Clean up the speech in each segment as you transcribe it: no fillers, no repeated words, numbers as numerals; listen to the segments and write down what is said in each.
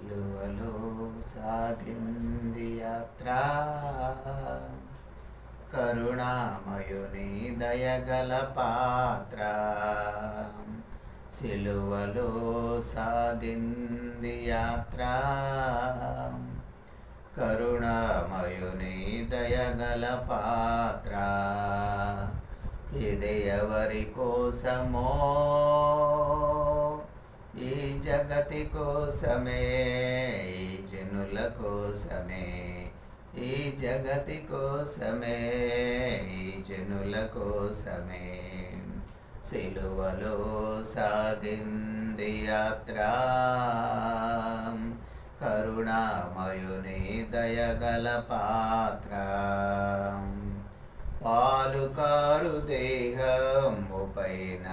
సిలువలో సాగింది యాత్ర, కరుణామయుని దయగల పాత్ర. సిలువలో సాగింది యాత్ర, కరుణామయుని దయగల పాత్ర. ఇది ఎవరి కోసమో, ఈ జగతి కోసమే, ఈ జనుల కోసమే, ఈ జగతి కోసమే, ఈ జనుల కోసమే. సిలువలో సాగింది యాత్ర, కరుణామయుని దయగల పాత్ర. పాలుకారు దేహము పైన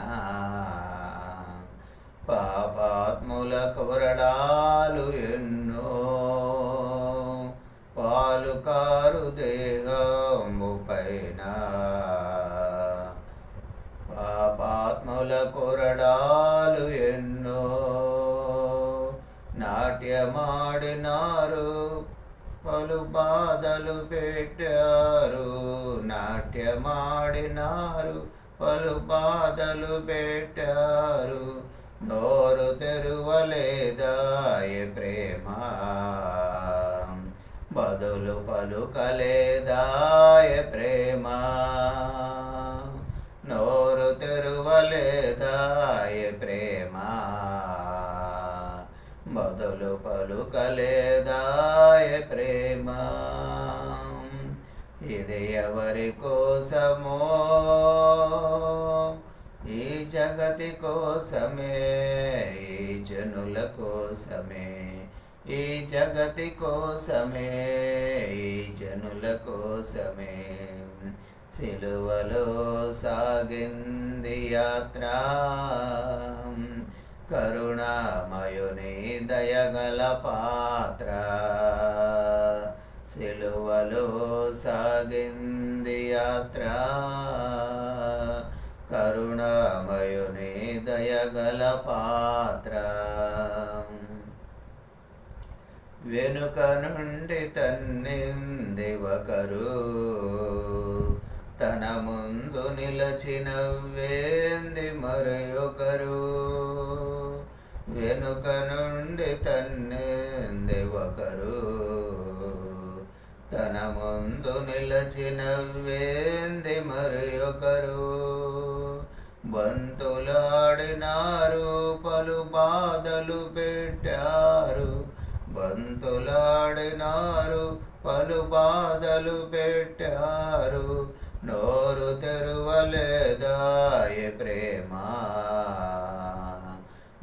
పాపాత్ముల కొరడాలు ఎన్నో, పాలుకారు దేహము పైన పాపాత్ముల కొరడాలు ఎన్నో. నాట్యమాడినారు, పలు బాధలు పెట్టారు, నాట్యమాడినారు, పలు బాధలు పెట్టారు. నోరు తెరువలేదాయ ప్రేమ, బదులు పలుకలేదాయ ప్రేమ. నోరు తెరువలేదాయ ప్రేమ, బదులు పలుకలేదాయ ప్రేమ. ఇది ఎవరి కోసమో, ఈ జగతి కోసమే, ఈ జనుల కోసమే, ఈ జగతి కోసమే, ఈ జనుల కోసమే. సిలువలో సాగింది యాత్ర, కరుణామయుని దయగల పాత్ర. సిలువలో సాగింది యాత్ర, కరుణామయుని దయగల పాత్ర. వెనుక నుండి తన్నింది ఒకరు, తన ముందు నిలచి నవ్వేంది మరొకరు. వెనుక నుండి తన్నింది ఒకరు, తన ముందు నిలచి నవ్వేంది మరొకరు. బంతులాడినారు, పలు బాధలు పెట్టారు, బంతులాడినారు, పలు బాధలు పెట్టారు. నోరు తెరువలేదాయ ప్రేమ,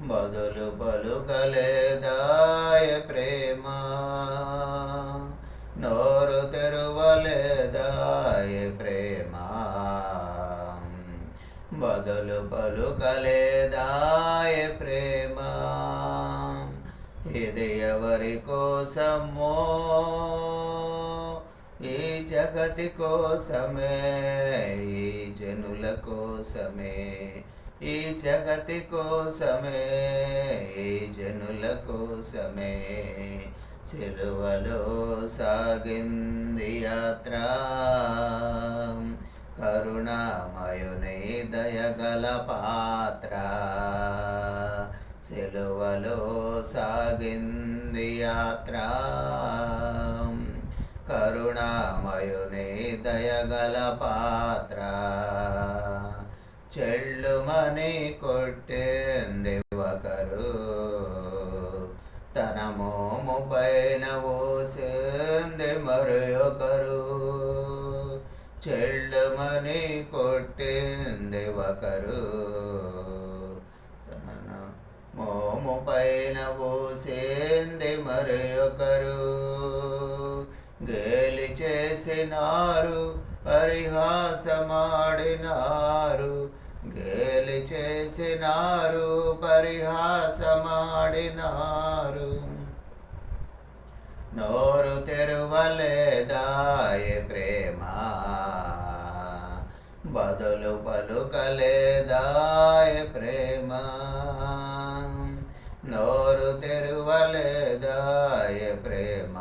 బదులు పలుకలేదాయ ప్రేమ. నోరు తెరువలేదాయ ప్రేమ, బదులు పలుకలేదాయ ప్రేమ. ఇది ఎవరి కోసమో, ఈ జగతి కోసమే, ఈ జనుల కోసమే, ఈ జగతి కోసమే, ఈ జనుల కోసమే. సిలువలో సాగింది యాత్ర, కరుణామయుని దయగల పాత్ర. సిలువలో సాగింది యాత్ర, కరుణామయుని దయగల పాత్ర. చెళ్ళుమని కొట్టింది ఒకరు, తన మోము పైన పోసింది మరొకరు. చెళ్ళుమని కొట్టింది ఒకరు, తన మోము పైన పోసింది మరొకరు. గేలి చేసినారు, పరిహాసమాడినారు, గేలి చేసినారు, పరిహాసమాడినారు. నోరు తెరువలేదాయ ప్రేమ, బదులు పలుకలేదాయ ప్రేమ. నోరు తెరువలేదాయ ప్రేమ,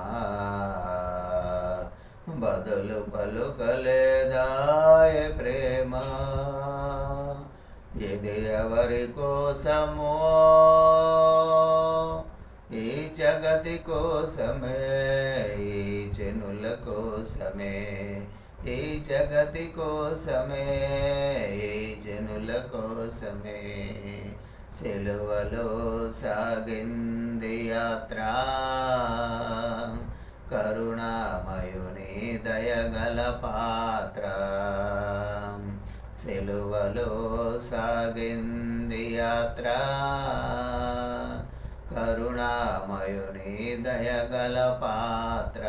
బదులు పలుకలేదాయ ప్రేమ. ఇది ఎవరి కోసమో, ఈ జగతి కోసమే, ఈ జనుల కోసమే, ఈ జగతి కోసమే, ఈ జనుల కోసమే. సిలువలో సాగింది యాత్ర, కరుణామయుని దయగల పాత్ర. సిలువలో సాగింది యాత్ర, కరుణామయుని దయగల పాత్ర.